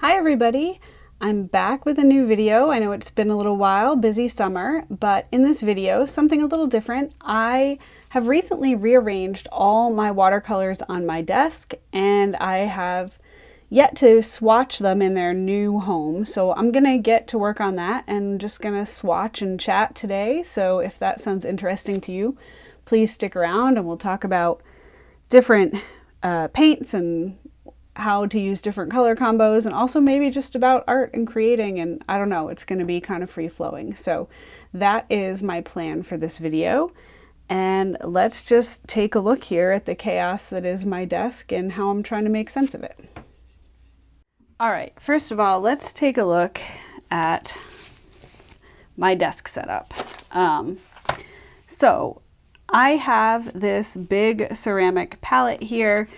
Hi everybody! I'm back with a new video. I know it's been a little while, busy summer, but in this video, something a little different. I have recently rearranged all my watercolors on my desk and I have yet to swatch them in their new home. So I'm gonna get to work on that and just gonna swatch and chat today. So if that sounds interesting to you, please stick around and we'll talk about different paints and how to use different color combos, and also maybe just about art and creating, and I don't know, it's going to be kind of free-flowing. So that is my plan for this video, and let's just take a look here at the chaos that is my desk and how I'm trying to make sense of it. Alright, first of all, let's take a look at my desk setup. So I have this big ceramic palette here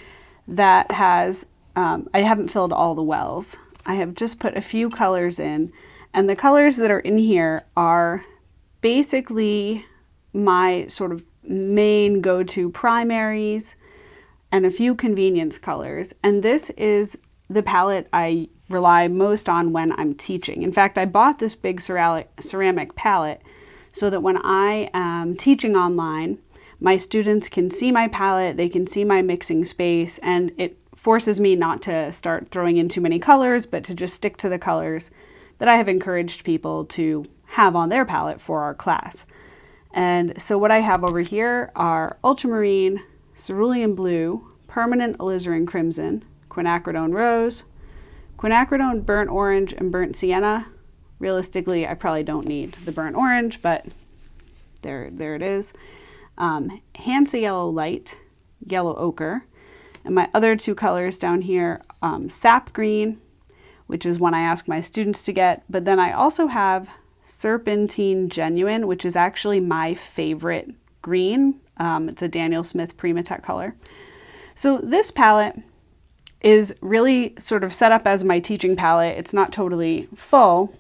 that has I haven't filled all the wells. I have just put a few colors in, and the colors that are in here are basically my sort of main go-to primaries and a few convenience colors. And this is the palette I rely most on when I'm teaching. In fact, I bought this big ceramic palette so that when I am teaching online, my students can see my palette, they can see my mixing space, and it forces me not to start throwing in too many colors, but to just stick to the colors that I have encouraged people to have on their palette for our class. And so what I have over here are ultramarine, cerulean blue, permanent alizarin crimson, quinacridone rose, quinacridone burnt orange, and burnt sienna. Realistically, I probably don't need the burnt orange, but there it is. Hansa yellow light, yellow ochre, and my other two colors down here, sap green, which is one I ask my students to get, but then I also have serpentine genuine, which is actually my favorite green. It's a Daniel Smith Primatech color. So this palette is really sort of set up as my teaching palette. It's not totally full.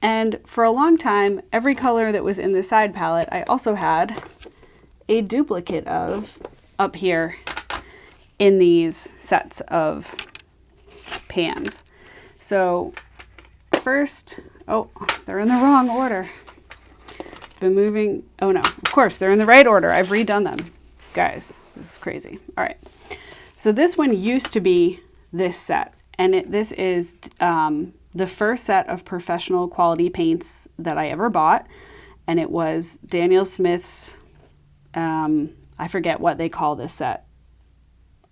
And for a long time, every color that was in the side palette, I also had a duplicate of up here in these sets of pans. So first, oh, they're in the wrong order. Been moving, oh no, of course, they're in the right order. I've redone them. Guys, this is crazy. All right. So this one used to be this set, and this is the first set of professional quality paints that I ever bought, and it was Daniel Smith's, I forget what they call this set.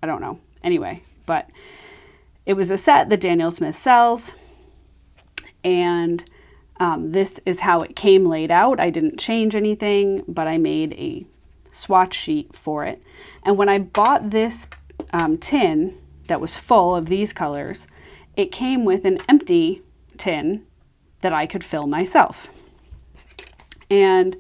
I don't know. Anyway, but it was a set that Daniel Smith sells, and this is how it came laid out. I didn't change anything, but I made a swatch sheet for it. And when I bought this tin that was full of these colors, it came with an empty tin that I could fill myself. And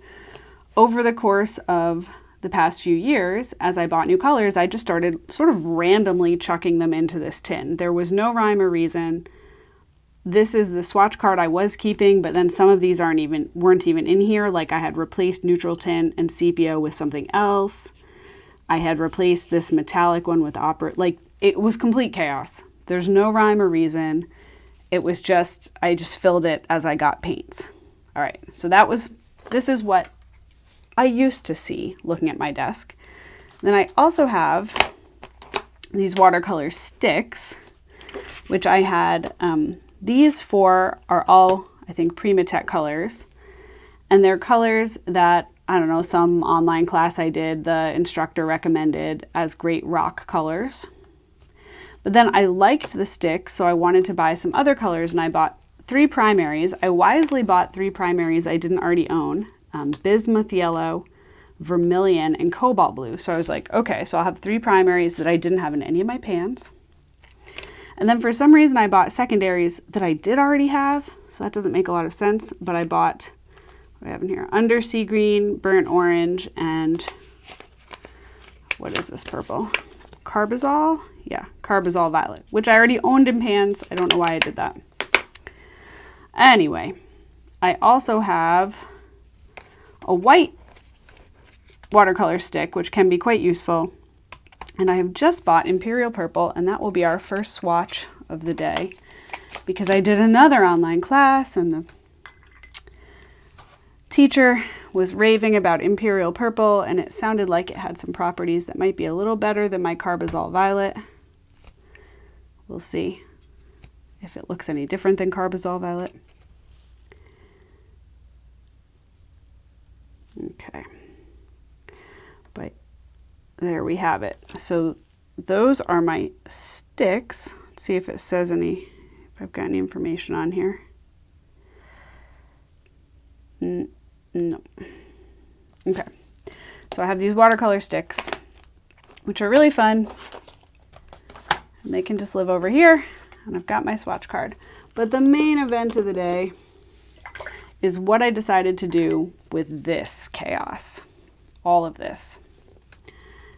over the course of the past few years, as I bought new colors, I just started sort of randomly chucking them into this tin. There was no rhyme or reason. This is the swatch card I was keeping, but then some of these weren't even in here. Like I had replaced neutral tint and sepia with something else. I had replaced this metallic one with opera. Like, it was complete chaos. There's no rhyme or reason. It was just, I just filled it as I got paints. All right, so this is what I used to see looking at my desk. Then I also have these watercolor sticks, which I had, these four are all, I think, Primatech colors. And they're colors that, I don't know, some online class I did, the instructor recommended as great rock colors. But then I liked the sticks, so I wanted to buy some other colors, and I bought 3 primaries. I wisely bought 3 primaries I didn't already own. Bismuth yellow, vermilion, and cobalt blue. So I was like, okay, so I'll have 3 primaries that I didn't have in any of my pans. And then for some reason I bought secondaries that I did already have, so that doesn't make a lot of sense, but I bought, what do I have in here? Undersea green, burnt orange, and what is this purple? Carbazole? Yeah, Carbazole violet, which I already owned in pans. I don't know why I did that. Anyway, I also have a white watercolor stick, which can be quite useful. And I have just bought Imperial Purple, and that will be our first swatch of the day because I did another online class and the teacher was raving about Imperial Purple, and it sounded like it had some properties that might be a little better than my Carbazole Violet. We'll see if it looks any different than Carbazole Violet. Okay. But there we have it. So those are my sticks. Let's see if it says if I've got any information on here. No. Okay. So I have these watercolor sticks, which are really fun. And they can just live over here. And I've got my swatch card. But the main event of the day is what I decided to do with this chaos. All of this.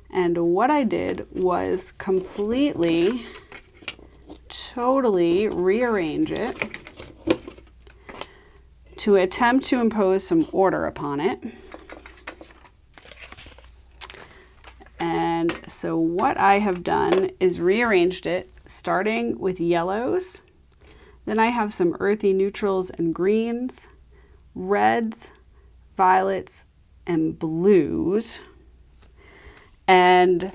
And what I did was completely, totally rearrange it to attempt to impose some order upon it. And so what I have done is rearranged it starting with yellows. Then I have some earthy neutrals and greens, reds, violets, and blues. And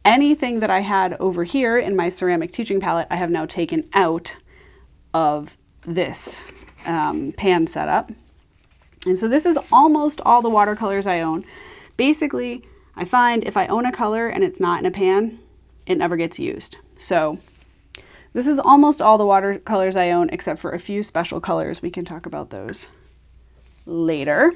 anything that I had over here in my ceramic teaching palette, I have now taken out of this pan setup. And so this is almost all the watercolors I own. Basically, I find if I own a color and it's not in a pan, it never gets used. So this is almost all the watercolors I own, except for a few special colors. We can talk about those later.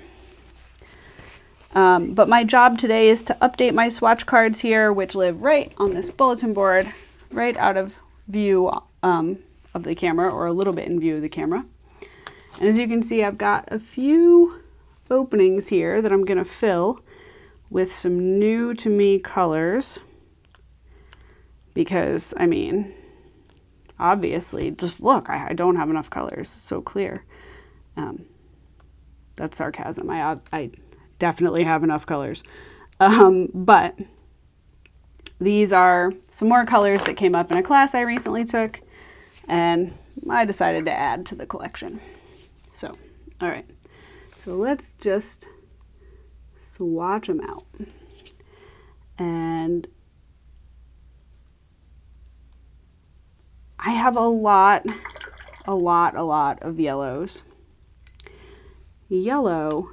But my job today is to update my swatch cards here, which live right on this bulletin board, right out of view of the camera, or a little bit in view of the camera. And as you can see, I've got a few openings here that I'm going to fill with some new to me colors. Because, I mean, obviously, just look, I don't have enough colors. It's so clear. That's sarcasm. I definitely have enough colors. But these are some more colors that came up in a class I recently took, and I decided to add to the collection. So, all right. So let's just swatch them out. And I have a lot of yellows. Yellow,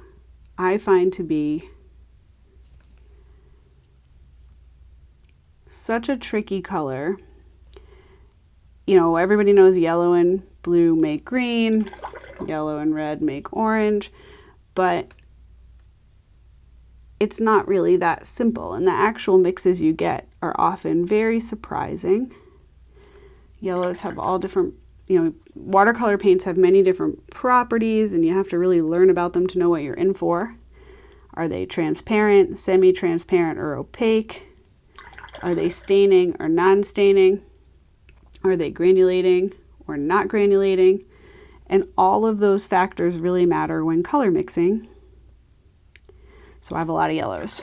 I find to be such a tricky color. You know, everybody knows yellow and blue make green, yellow and red make orange, but it's not really that simple, and the actual mixes you get are often very surprising. Yellows have all different, you know, watercolor paints have many different properties, and you have to really learn about them to know what you're in for. Are they transparent, semi-transparent, or opaque? Are they staining or non-staining? Are they granulating or not granulating? And all of those factors really matter when color mixing. So I have a lot of yellows.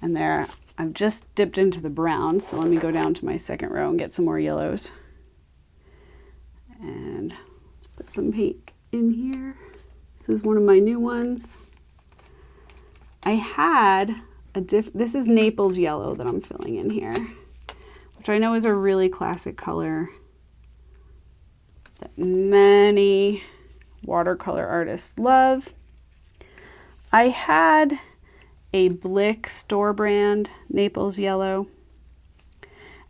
And there, I've just dipped into the browns, so let me go down to my second row and get some more yellows. And put some paint in here. This is one of my new ones. I had this is Naples yellow that I'm filling in here, which I know is a really classic color that many watercolor artists love. I had a Blick store brand Naples yellow,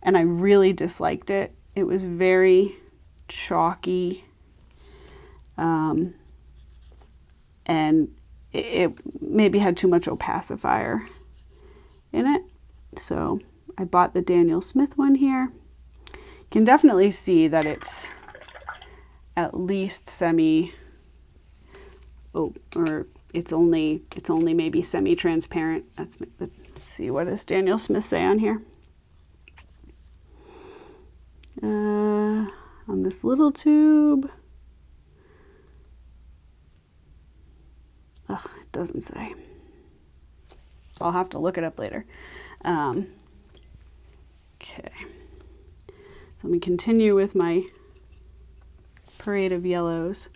and I really disliked it. It was very chalky, and it maybe had too much opacifier in it. So I bought the Daniel Smith one here. You can definitely see that it's at least semi, or it's only maybe semi-transparent. Let's see, what does Daniel Smith say on here? On this little tube. Oh, it doesn't say. I'll have to look it up later. Okay. So let me continue with my parade of yellows.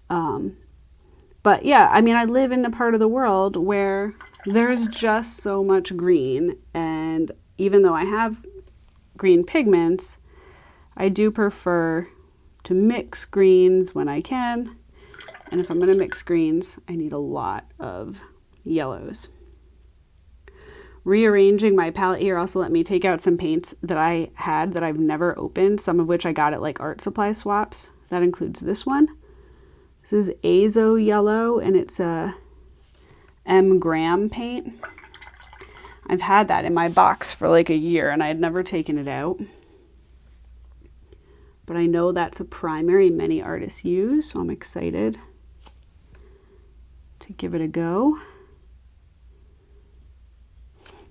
But yeah, I mean, I live in a part of the world where there's just so much green, and even though I have green pigments, I do prefer to mix greens when I can, and if I'm going to mix greens, I need a lot of yellows. Rearranging my palette here also let me take out some paints that I had that I've never opened, some of which I got at like art supply swaps. That includes this one. This is Azo Yellow, and it's a M. Graham paint. I've had that in my box for like a year, and I had never taken it out. But I know that's a primary many artists use, so I'm excited to give it a go.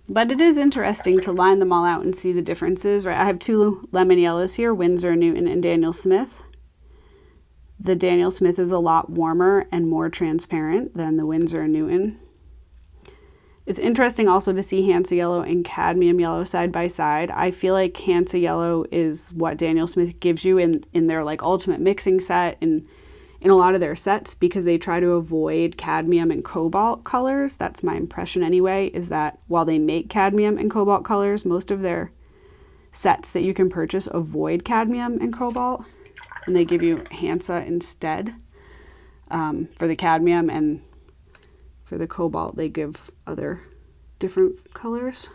But it is interesting to line them all out and see the differences, right? I have two lemon yellows here, Winsor Newton and Daniel Smith. The Daniel Smith is a lot warmer and more transparent than the Winsor Newton. It's interesting also to see Hansa Yellow and Cadmium Yellow side by side. I feel like Hansa Yellow is what Daniel Smith gives you in their like ultimate mixing set and in a lot of their sets, because they try to avoid cadmium and cobalt colors. That's my impression anyway, is that while they make cadmium and cobalt colors, most of their sets that you can purchase avoid cadmium and cobalt, and they give you Hansa instead for the cadmium, and for the cobalt they give other different colors.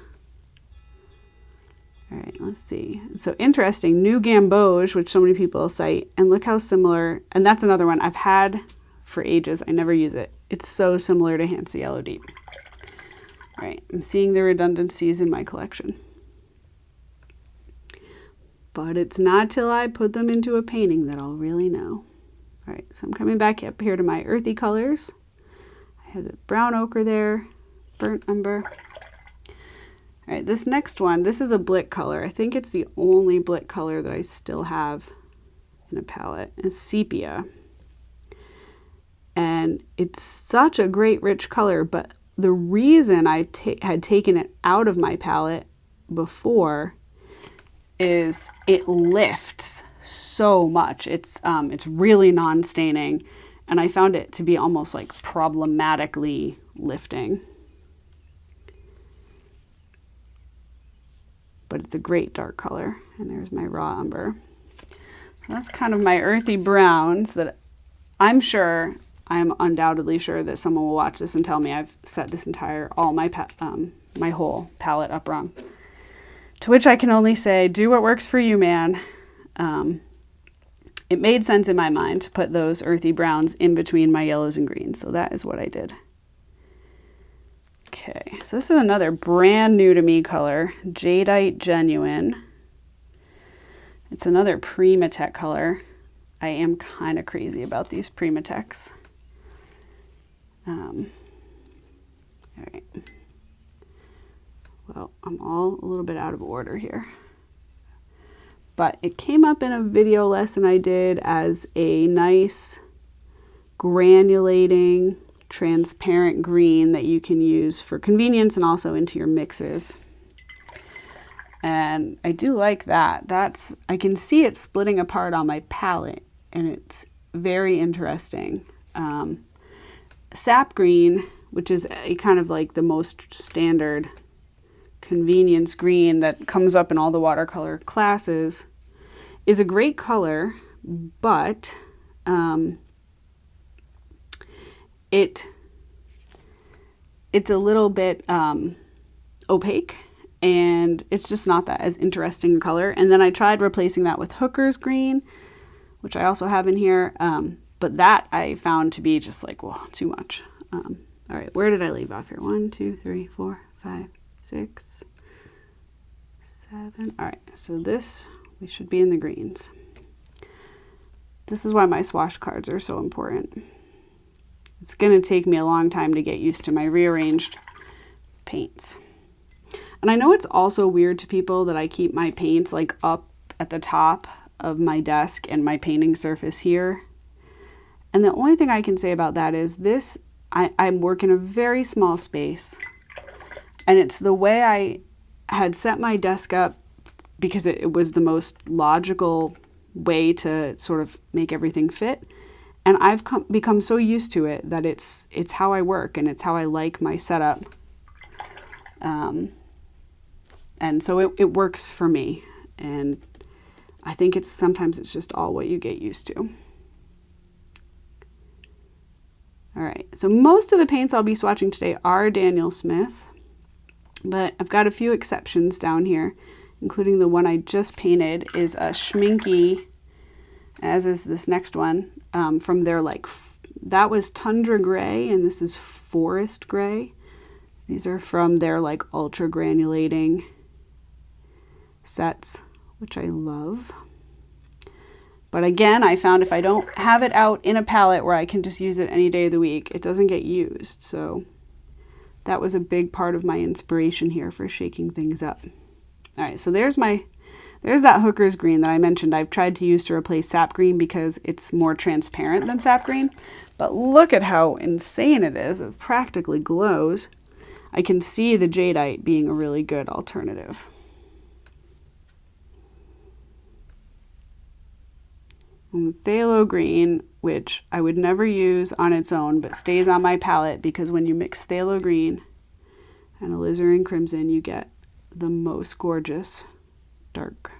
All right, let's see. So interesting, New Gamboge, which so many people cite, and look how similar, and that's another one I've had for ages. I never use it. It's so similar to Hansa Yellow Deep. All right, I'm seeing the redundancies in my collection. But it's not till I put them into a painting that I'll really know. All right, so I'm coming back up here to my earthy colors. I have the brown ochre there, burnt umber. All right, this next one, this is a Blick color. I think it's the only Blick color that I still have in a palette. It's sepia. And it's such a great rich color, but the reason I had taken it out of my palette before is it lifts so much. It's really non-staining, and I found it to be almost like problematically lifting. But it's a great dark color, and there's my raw umber. So that's kind of my earthy browns that I'm undoubtedly sure that someone will watch this and tell me I've set this my whole palette up wrong. To which I can only say, do what works for you, man. It made sense in my mind to put those earthy browns in between my yellows and greens, so that is what I did. Okay, so this is another brand new to me color, Jadeite Genuine. It's another Primatech color. I am kind of crazy about these Primatechs. All right. Well, I'm all a little bit out of order here. But it came up in a video lesson I did as a nice granulating, transparent green that you can use for convenience and also into your mixes. And I do like that. I can see it splitting apart on my palette, and it's very interesting. Sap green, which is a kind of like the most standard convenience green that comes up in all the watercolor classes, is a great color, but it's a little bit opaque, and it's just not that as interesting a color. And then I tried replacing that with Hooker's green, which I also have in here, but that I found to be just like, whoa, too much. All right, where did I leave off here? 1, 2, 3, 4, 5, 6, 7. All right, so this, we should be in the greens. This is why my swatch cards are so important. It's going to take me a long time to get used to my rearranged paints. And I know it's also weird to people that I keep my paints like up at the top of my desk and my painting surface here. And the only thing I can say about that is this, I work in a very small space, and it's the way I had set my desk up because it was the most logical way to sort of make everything fit. And I've become so used to it that it's how I work and it's how I like my setup. And so it works for me. And I think sometimes it's just all what you get used to. All right, so most of the paints I'll be swatching today are Daniel Smith, but I've got a few exceptions down here, including the one I just painted is a Schminky, as is this next one, from their that was Tundra Gray and this is Forest Gray. These are from their ultra granulating sets, which I love. But again, I found if I don't have it out in a palette where I can just use it any day of the week, it doesn't get used. So that was a big part of my inspiration here for shaking things up. All right, so there's that Hooker's green that I mentioned I've tried to use to replace sap green because it's more transparent than sap green. But look at how insane it is. It practically glows. I can see the jadeite being a really good alternative. And phthalo green, which I would never use on its own, but stays on my palette because when you mix phthalo green and alizarin crimson, you get the most gorgeous dark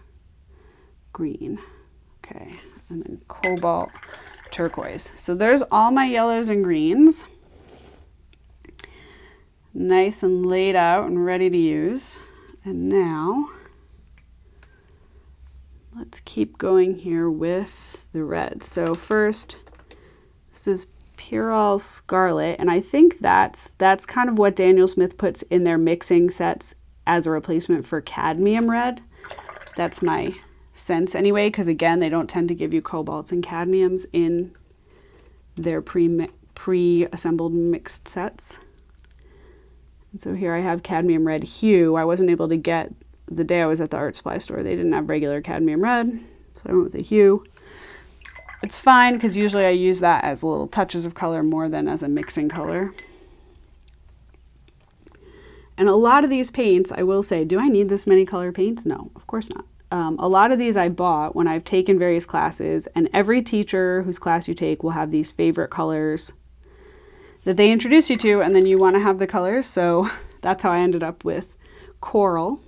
green. Okay, and then cobalt turquoise. So there's all my yellows and greens. Nice and laid out and ready to use. And now let's keep going here with the red. So first, this is Purell Scarlet, and I think that's kind of what Daniel Smith puts in their mixing sets as a replacement for cadmium red. That's my sense anyway, because again, they don't tend to give you cobalts and cadmiums in their pre-assembled mixed sets. And so here I have cadmium red hue. I wasn't able to get, the day I was at the art supply store, they didn't have regular cadmium red, so I went with the hue. It's fine because usually I use that as little touches of color more than as a mixing color. And a lot of these paints, I will say, do I need this many color paints? No, of course not. A lot of these I bought when I've taken various classes, and every teacher whose class you take will have these favorite colors that they introduce you to, and then you want to have the colors. So that's how I ended up with coral.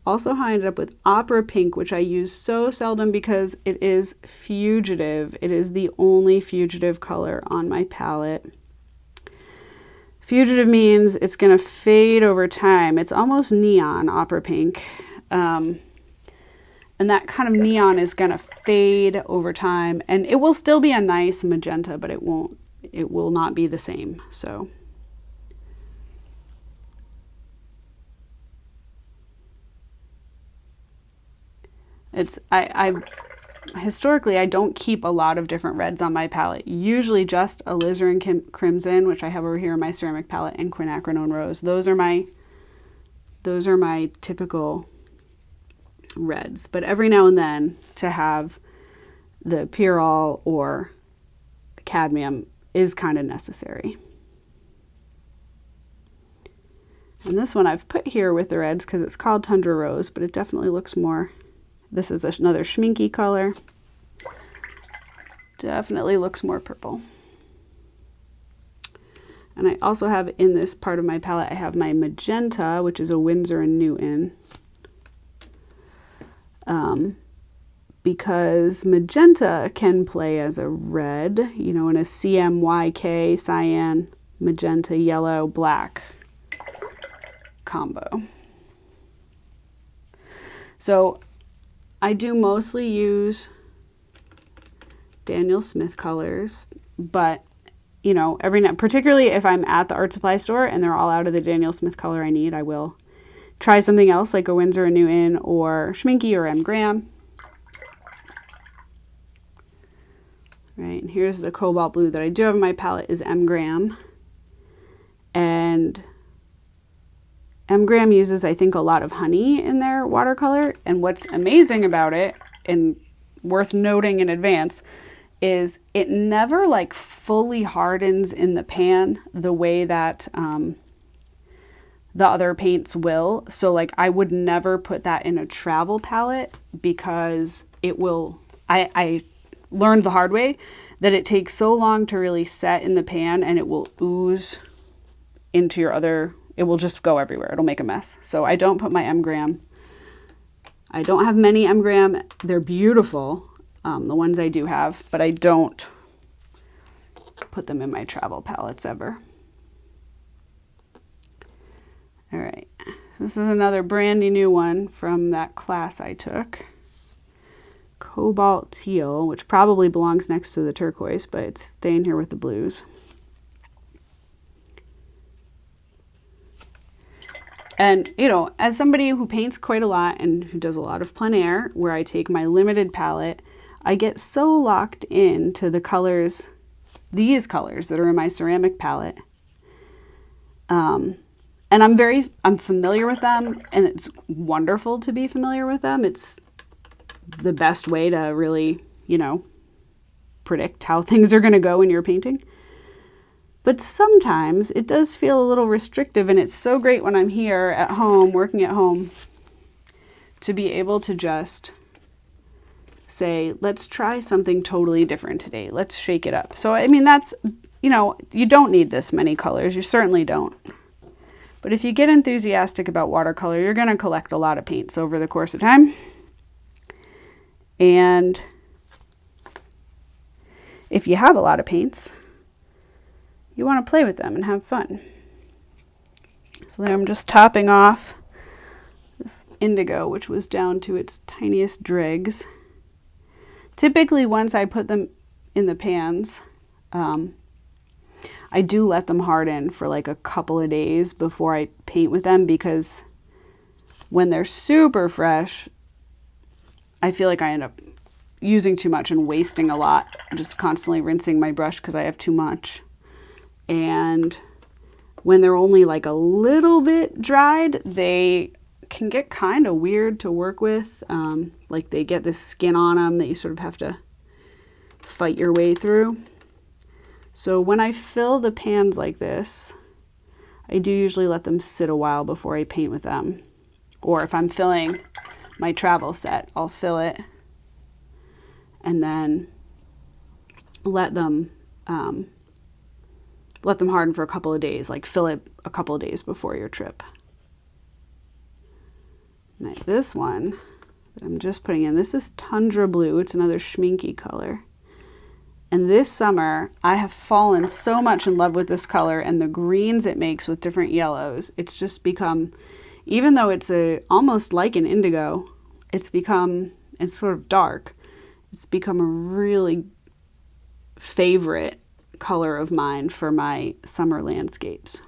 Also how I ended up with opera pink, which I use so seldom because it is fugitive. It is the only fugitive color on my palette. Fugitive means it's going to fade over time. It's almost neon, opera pink. And that kind of neon is going to fade over time. And it will still be a nice magenta, but it will not be the same. So historically, I don't keep a lot of different reds on my palette. Usually just alizarin crimson, which I have over here in my ceramic palette, and quinacridone rose. Those are my typical reds. But every now and then to have the Purell or the cadmium is kind of necessary. And this one I've put here with the reds because it's called Tundra Rose, but it definitely looks more. This is another Schminky color. Definitely looks more purple. And I also have in this part of my palette, I have my magenta, which is a Winsor & Newton. Because magenta can play as a red, you know, in a CMYK, cyan, magenta, yellow, black combo. So I do mostly use Daniel Smith colors, but you know, every now, particularly if I'm at the art supply store and they're all out of the Daniel Smith color I need, I will try something else like a Winsor & Newton or Schminky or M. Graham. Right, and here's the cobalt blue that I do have in my palette is M. Graham. And M. Graham uses, I think, a lot of honey in their watercolor. And what's amazing about it, and worth noting in advance, is it never like fully hardens in the pan the way that the other paints will. So like I would never put that in a travel palette because it will, I learned the hard way that it takes so long to really set in the pan, and it will ooze into your other, it will just go everywhere. It'll make a mess. So I don't put my M-gram. I don't have many M-gram. They're beautiful, the ones I do have, but I don't put them in my travel palettes ever. All right, this is another brandy new one from that class I took. Cobalt teal, which probably belongs next to the turquoise, but it's staying here with the blues. And, you know, as somebody who paints quite a lot and who does a lot of plein air, where I take my limited palette, I get so locked into the colors, these colors that are in my ceramic palette. And I'm familiar with them, and it's wonderful to be familiar with them. It's the best way to really, you know, predict how things are going to go in your painting. But sometimes it does feel a little restrictive, and it's so great when I'm here at home, working at home, to be able to just say, let's try something totally different today. Let's shake it up. So, I mean, that's, you know, you don't need this many colors. You certainly don't. But if you get enthusiastic about watercolor, you're going to collect a lot of paints over the course of time. And if you have a lot of paints, you want to play with them and have fun. So there I'm just topping off this indigo, which was down to its tiniest dregs. Typically, once I put them in the pans, I do let them harden for like a couple of days before I paint with them, because when they're super fresh, I feel like I end up using too much and wasting a lot, just constantly rinsing my brush because I have too much. And when they're only like a little bit dried, they can get kind of weird to work with. Like they get this skin on them that you sort of have to fight your way through. So when I fill the pans like this, I do usually let them sit a while before I paint with them. Or if I'm filling my travel set, I'll fill it and then let them harden for a couple of days, like fill it a couple of days before your trip. Now this one that I'm just putting in, this is Tundra Blue. It's another schminky color. And this summer, I have fallen so much in love with this color and the greens it makes with different yellows. It's just become, even though it's almost like an indigo, it's sort of dark. It's become a really favorite color of mine for my summer landscapes.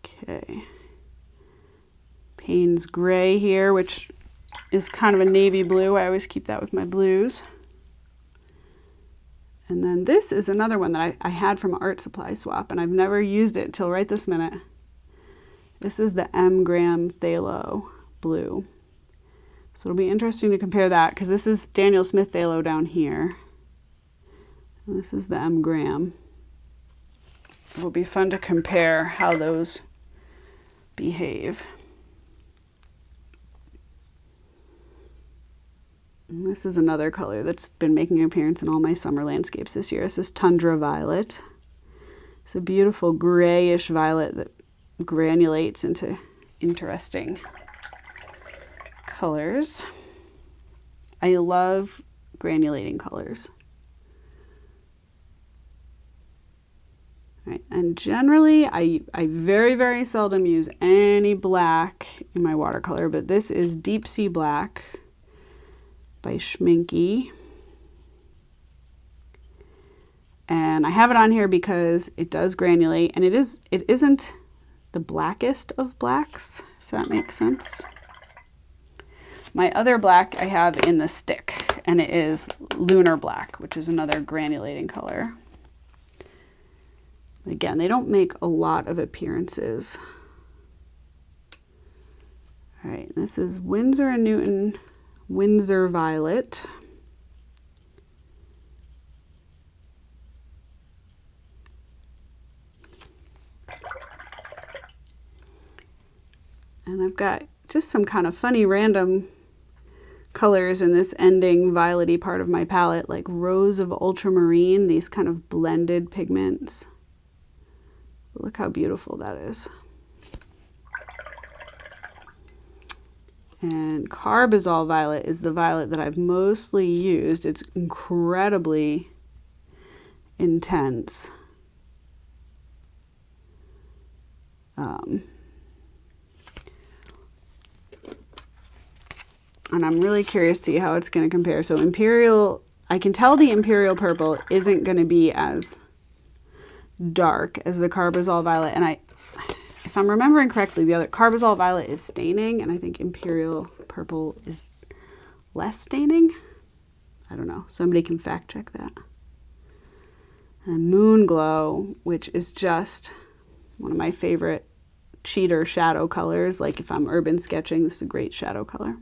Okay. Payne's Gray here, which is kind of a navy blue. I always keep that with my blues. And then this is another one that I had from an art supply swap, and I've never used it till right this minute. This is the M-gram Phthalo blue. So it'll be interesting to compare that, because this is Daniel Smith Phthalo down here. And this is the M-gram. It will be fun to compare how those behave. And this is another color that's been making an appearance in all my summer landscapes this year. This is Tundra Violet. It's a beautiful grayish violet that granulates into interesting colors. I love granulating colors. Right, and generally I very, very seldom use any black in my watercolor, but this is Deep Sea Black by Schminky. And I have it on here because it does granulate, and it isn't the blackest of blacks, if that makes sense. My other black I have in the stick, and it is Lunar Black, which is another granulating color. Again, they don't make a lot of appearances. All right, this is Winsor & Newton Windsor Violet. I've got just some kind of funny random colors in this ending violety part of my palette, like Rose of Ultramarine, these kind of blended pigments. Look how beautiful that is. And Carbazole Violet is the violet that I've mostly used. It's incredibly intense. And I'm really curious to see how it's going to compare. So Imperial, I can tell the Imperial Purple isn't going to be as dark as the Carbazole Violet. And if I'm remembering correctly, the other Carbazole Violet is staining, and I think Imperial Purple is less staining. I don't know. Somebody can fact check that. And Moon Glow, which is just one of my favorite cheater shadow colors. Like if I'm urban sketching, this is a great shadow color.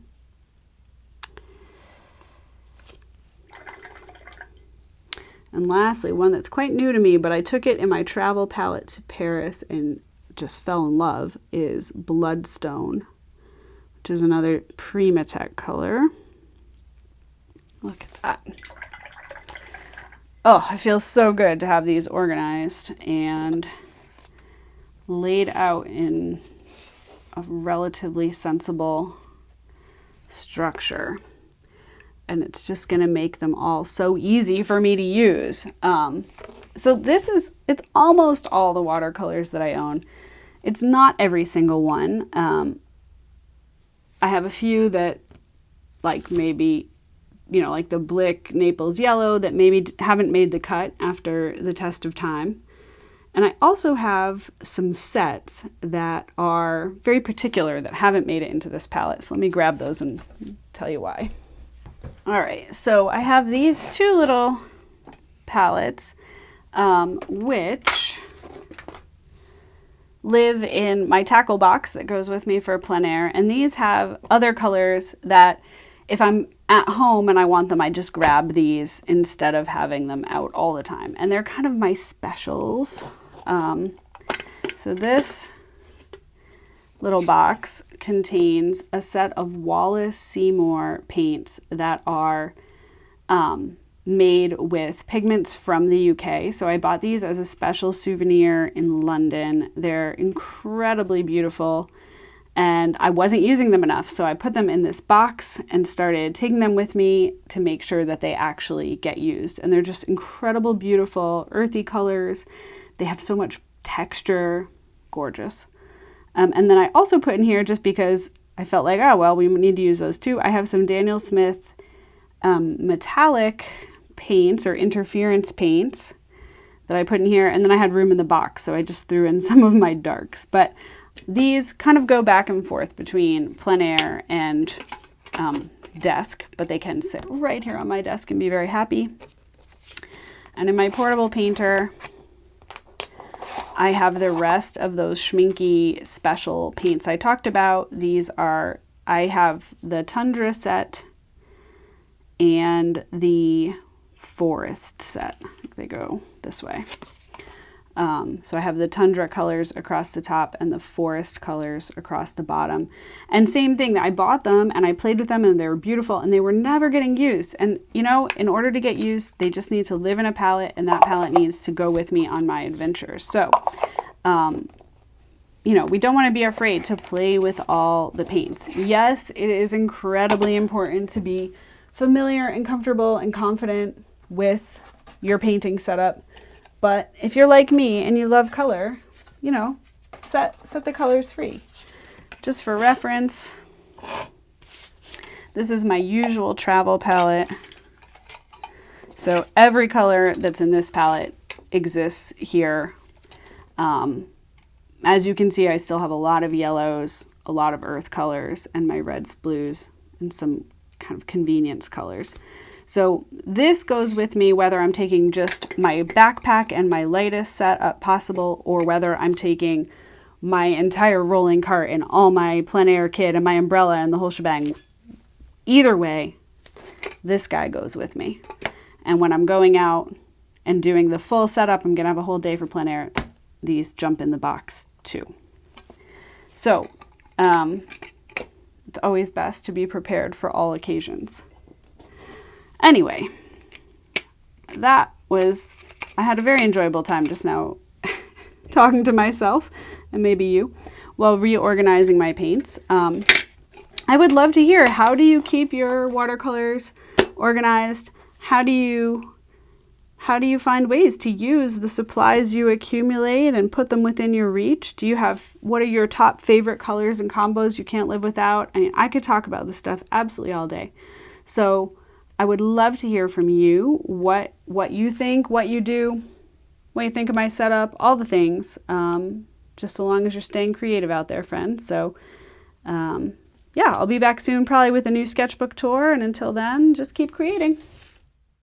And lastly, one that's quite new to me, but I took it in my travel palette to Paris and just fell in love, is Bloodstone, which is another Primatech color. Look at that. Oh, it feels so good to have these organized and laid out in a relatively sensible structure. And it's just going to make them all so easy for me to use. So it's almost all the watercolors that I own. It's not every single one. I have a few that, like maybe, like the Blick Naples Yellow, that maybe haven't made the cut after the test of time. And I also have some sets that are very particular that haven't made it into this palette. So let me grab those and tell you why. All right, so I have these two little palettes, which live in my tackle box that goes with me for plein air. And these have other colors that if I'm at home and I want them, I just grab these instead of having them out all the time. And they're kind of my specials. So this little box contains a set of Wallace Seymour paints that are made with pigments from the UK. So I bought these as a special souvenir in London. They're incredibly beautiful, and I wasn't using them enough. So I put them in this box and started taking them with me to make sure that they actually get used. And they're just incredible, beautiful, earthy colors. They have so much texture, gorgeous. And then I also put in here, just because I felt like, oh, well, we need to use those too, I have some Daniel Smith metallic paints or interference paints that I put in here. And then I had room in the box, so I just threw in some of my darks. But these kind of go back and forth between plein air and desk, but they can sit right here on my desk and be very happy. And in my portable painter, I have the rest of those Schminky special paints I talked about. I have the Tundra set and the Forest set. I think they go this way. So I have the Tundra colors across the top and the Forest colors across the bottom. And same thing, I bought them and I played with them and they were beautiful and they were never getting used. And in order to get used, they just need to live in a palette, and that palette needs to go with me on my adventures. So, we don't want to be afraid to play with all the paints. Yes, it is incredibly important to be familiar and comfortable and confident with your painting setup. But if you're like me and you love color, set the colors free. Just for reference, this is my usual travel palette. So every color that's in this palette exists here. As you can see, I still have a lot of yellows, a lot of earth colors, and my reds, blues, and some kind of convenience colors. So this goes with me whether I'm taking just my backpack and my lightest setup possible, or whether I'm taking my entire rolling cart and all my plein air kit and my umbrella and the whole shebang. Either way, this guy goes with me. And when I'm going out and doing the full setup, I'm going to have a whole day for plein air. These jump in the box too. So It's always best to be prepared for all occasions. Anyway, I had a very enjoyable time just now talking to myself, and maybe you, while reorganizing my paints. I would love to hear, how do you keep your watercolors organized? How do you find ways to use the supplies you accumulate and put them within your reach? What are your top favorite colors and combos you can't live without? I mean, I could talk about this stuff absolutely all day. So I would love to hear from you, what you think, what you do, what you think of my setup, all the things, just so long as you're staying creative out there, friends. So yeah, I'll be back soon, probably with a new sketchbook tour, and until then, just keep creating.